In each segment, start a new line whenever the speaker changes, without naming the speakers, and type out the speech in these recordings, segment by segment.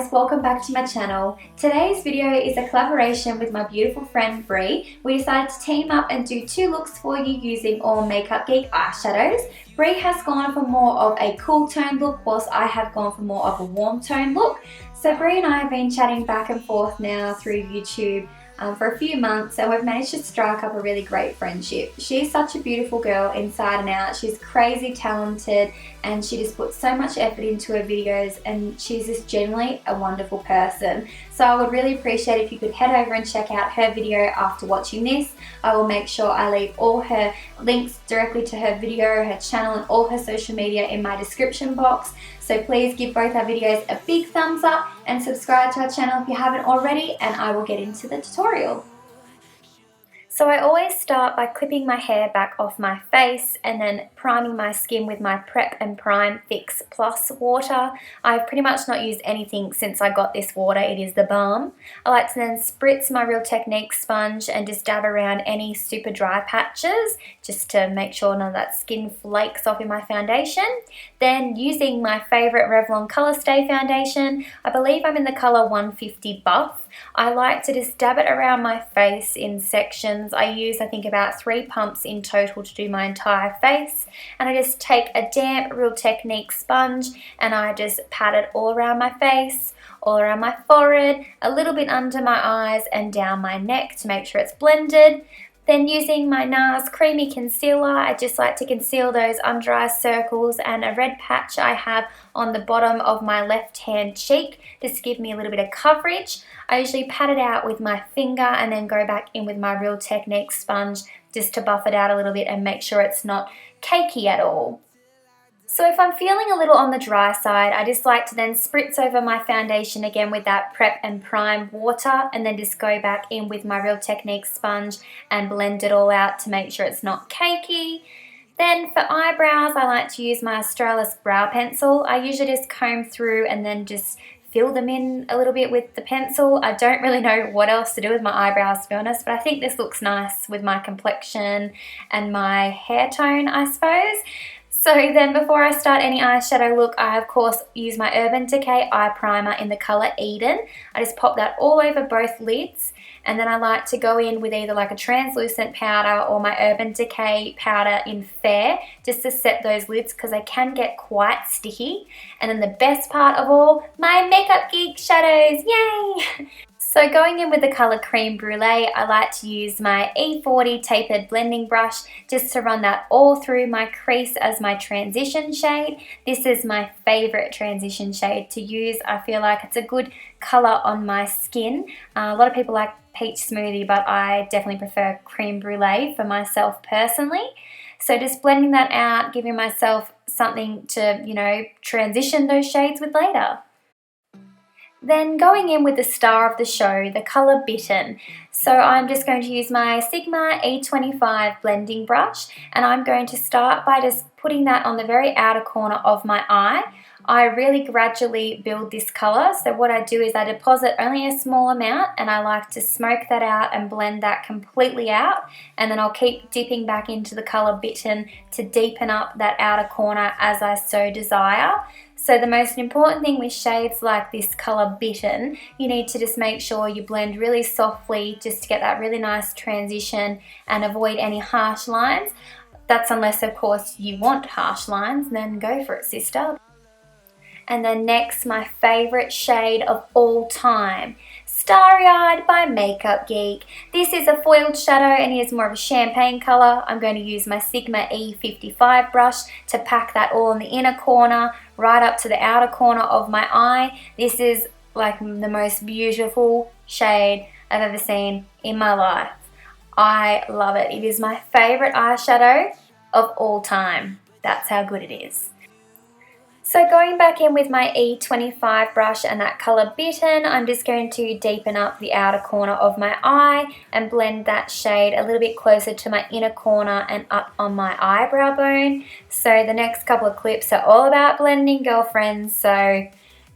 guys, welcome back to my channel. Today's video is a collaboration with my beautiful friend Bree. We decided to team up and do two looks for you using all Makeup Geek eyeshadows. Bree has gone for more of a cool tone look whilst I have gone for more of a warm tone look. So Bree and I have been chatting back and forth now through YouTube for a few months, and we've managed to strike up a really great friendship. She's such a beautiful girl inside and out. She's crazy talented and she just puts so much effort into her videos, and she's just generally a wonderful person. So I would really appreciate if you could head over and check out her video after watching this. I will make sure I leave all her links directly to her video, her channel and all her social media in my description box. So please give both our videos a big thumbs up and subscribe to our channel if you haven't already, and I will get into the tutorial. So I always start by clipping my hair back off my face and then priming my skin with my Prep and Prime Fix Plus water. I've pretty much not used anything since I got this water. It is the balm. I like to then spritz my Real Technique sponge and just dab around any super dry patches just to make sure none of that skin flakes off in my foundation. Then using my favourite Revlon Colour Stay foundation, I believe I'm in the colour 150 Buff. I like to just dab it around my face in sections. I use, I think, about 3 pumps in total to do my entire face. And I just take a damp Real Technique sponge and I just pat it all around my face, all around my forehead, a little bit under my eyes and down my neck to make sure it's blended. Then using my NARS Creamy Concealer, I just like to conceal those under eye circles and a red patch I have on the bottom of my left hand cheek just to give me a little bit of coverage. I usually pat it out with my finger and then go back in with my Real Technique sponge just to buff it out a little bit and make sure it's not cakey at all. So if I'm feeling a little on the dry side, I just like to then spritz over my foundation again with that Prep and Prime water and then just go back in with my Real Technique sponge and blend it all out to make sure it's not cakey. Then for eyebrows, I like to use my Australis brow pencil. I usually just comb through and then just fill them in a little bit with the pencil. I don't really know what else to do with my eyebrows, to be honest, but I think this looks nice with my complexion and my hair tone, I suppose. So then before I start any eyeshadow look, I of course use my Urban Decay eye primer in the colour Eden. I just pop that all over both lids, and then I like to go in with either like a translucent powder or my Urban Decay powder in Fair just to set those lids because they can get quite sticky. And then the best part of all, my Makeup Geek Shadows, yay! So going in with the colour Creme Brulee, I like to use my E40 tapered blending brush just to run that all through my crease as my transition shade. This is my favourite transition shade to use. I feel like it's a good colour on my skin. A lot of people like Peach Smoothie, but I definitely prefer Creme Brulee for myself personally. So just blending that out, giving myself something to, you know, transition those shades with later. Then going in with the star of the show, the colour Bitten. So I'm just going to use my Sigma E25 blending brush, and I'm going to start by just putting that on the very outer corner of my eye. I really gradually build this colour, so what I do is I deposit only a small amount and I like to smoke that out and blend that completely out, and then I'll keep dipping back into the colour Bitten to deepen up that outer corner as I so desire. So the most important thing with shades like this colour Bitten, you need to just make sure you blend really softly just to get that really nice transition and avoid any harsh lines. That's unless of course you want harsh lines, then go for it, sister. And then next, my favourite shade of all time, Starry Eyed by Makeup Geek. This is a foiled shadow and it is more of a champagne colour. I'm going to use my Sigma E55 brush to pack that all in the inner corner, right up to the outer corner of my eye. This is like the most beautiful shade I've ever seen in my life. I love it. It is my favourite eyeshadow of all time. That's how good it is. So going back in with my E25 brush and that colour Bitten, I'm just going to deepen up the outer corner of my eye and blend that shade a little bit closer to my inner corner and up on my eyebrow bone. So the next couple of clips are all about blending, girlfriends, so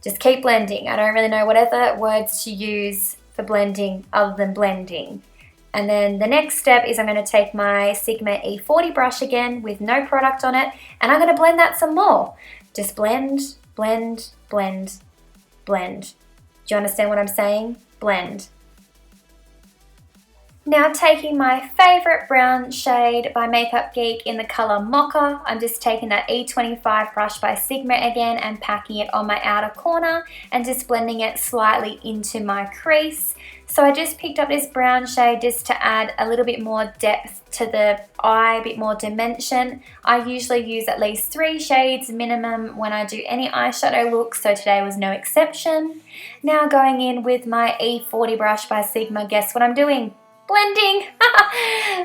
just keep blending. I don't really know what other words to use for blending other than blending. And then the next step is I'm going to take my Sigma E40 brush again with no product on it, and I'm going to blend that some more. Just blend, blend, blend, blend. Do you understand what I'm saying? Blend. Now taking my favourite brown shade by Makeup Geek in the colour Mocha, I'm just taking that E25 brush by Sigma again and packing it on my outer corner and just blending it slightly into my crease. So I just picked up this brown shade just to add a little bit more depth to the eye, a bit more dimension. I usually use at least 3 shades minimum when I do any eyeshadow look, so today was no exception. Now going in with my E40 brush by Sigma, guess what I'm doing? Blending.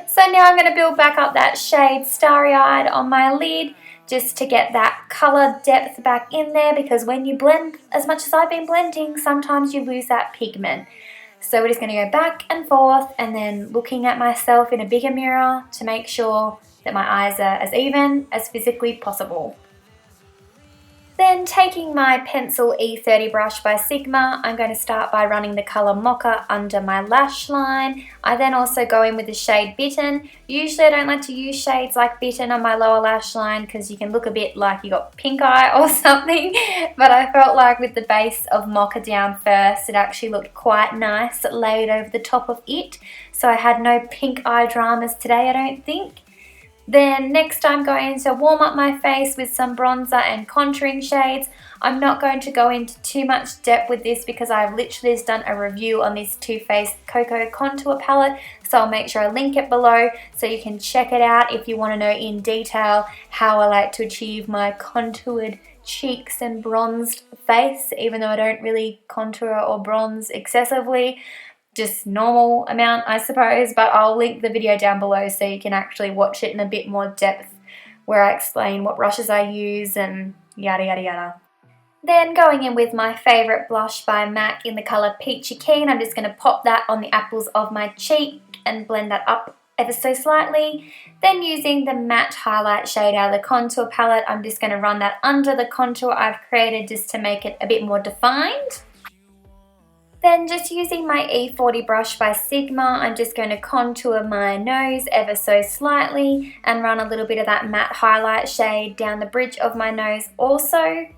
So now I'm going to build back up that shade Starry Eyed on my lid just to get that colour depth back in there, because when you blend as much as I've been blending, sometimes you lose that pigment. So we're just going to go back and forth and then looking at myself in a bigger mirror to make sure that my eyes are as even as physically possible. Then taking my pencil E30 brush by Sigma, I'm going to start by running the colour Mocha under my lash line. I then also go in with the shade Bitten. Usually I don't like to use shades like Bitten on my lower lash line because you can look a bit like you got pink eye or something. But I felt like with the base of Mocha down first, it actually looked quite nice laid over the top of it. So I had no pink eye dramas today, I don't think. Then next I'm going to warm up my face with some bronzer and contouring shades. I'm not going to go into too much depth with this because I've literally just done a review on this Too Faced Cocoa Contour Palette, so I'll make sure I link it below so you can check it out if you want to know in detail how I like to achieve my contoured cheeks and bronzed face, even though I don't really contour or bronze excessively. Just normal amount, I suppose, but I'll link the video down below so you can actually watch it in a bit more depth where I explain what brushes I use and yada yada yada. Then going in with my favourite blush by MAC in the colour Peachy Keen, I'm just going to pop that on the apples of my cheek and blend that up ever so slightly. Then using the matte highlight shade out of the contour palette, I'm just going to run that under the contour I've created just to make it a bit more defined. Then just using my E40 brush by Sigma, I'm just going to contour my nose ever so slightly and run a little bit of that matte highlight shade down the bridge of my nose also.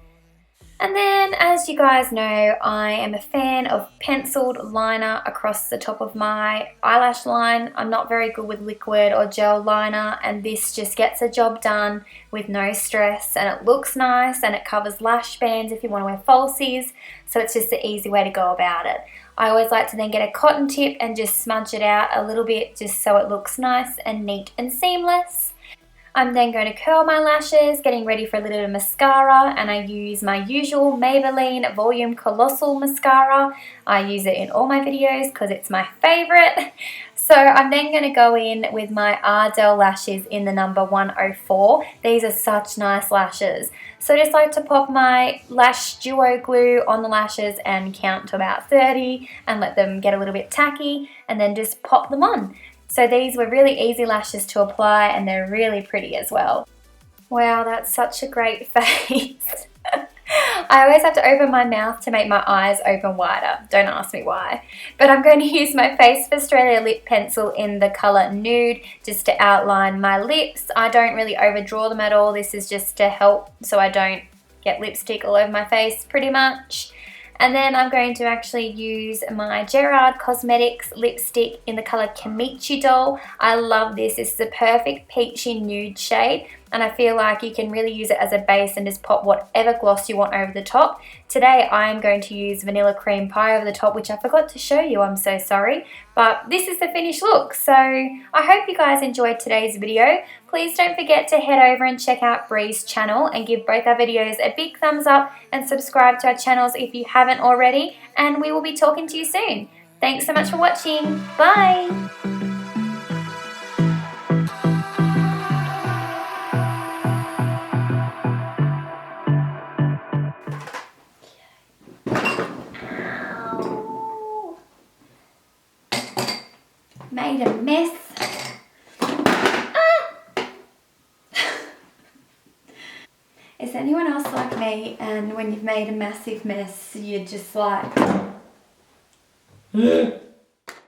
And then, as you guys know, I am a fan of penciled liner across the top of my eyelash line. I'm not very good with liquid or gel liner, and this just gets a job done with no stress, and it looks nice and it covers lash bands if you want to wear falsies, so it's just an easy way to go about it. I always like to then get a cotton tip and just smudge it out a little bit just so it looks nice and neat and seamless. I'm then going to curl my lashes, getting ready for a little bit of mascara, and I use my usual Maybelline Volume Colossal Mascara. I use it in all my videos because it's my favourite. So I'm then going to go in with my Ardell lashes in the number 104. These are such nice lashes. So I just like to pop my lash duo glue on the lashes and count to about 30 and let them get a little bit tacky and then just pop them on. So these were really easy lashes to apply and they're really pretty as well. Wow, that's such a great face. I always have to open my mouth to make my eyes open wider. Don't ask me why. But I'm going to use my Face of Australia lip pencil in the colour Nude just to outline my lips. I don't really overdraw them at all. This is just to help so I don't get lipstick all over my face pretty much. And then I'm going to actually use my Gerard Cosmetics lipstick in the colour Kimichi Doll. I love this. This is a perfect peachy nude shade, and I feel like you can really use it as a base and just pop whatever gloss you want over the top. Today I am going to use Vanilla Cream Pie over the top, which I forgot to show you, I'm so sorry. But this is the finished look, so I hope you guys enjoyed today's video. Please don't forget to head over and check out Bree's channel and give both our videos a big thumbs up and subscribe to our channels if you haven't already, and we will be talking to you soon. Thanks so much for watching. Bye! Made a mess. Is anyone else like me, and when you've made a massive mess, you're just like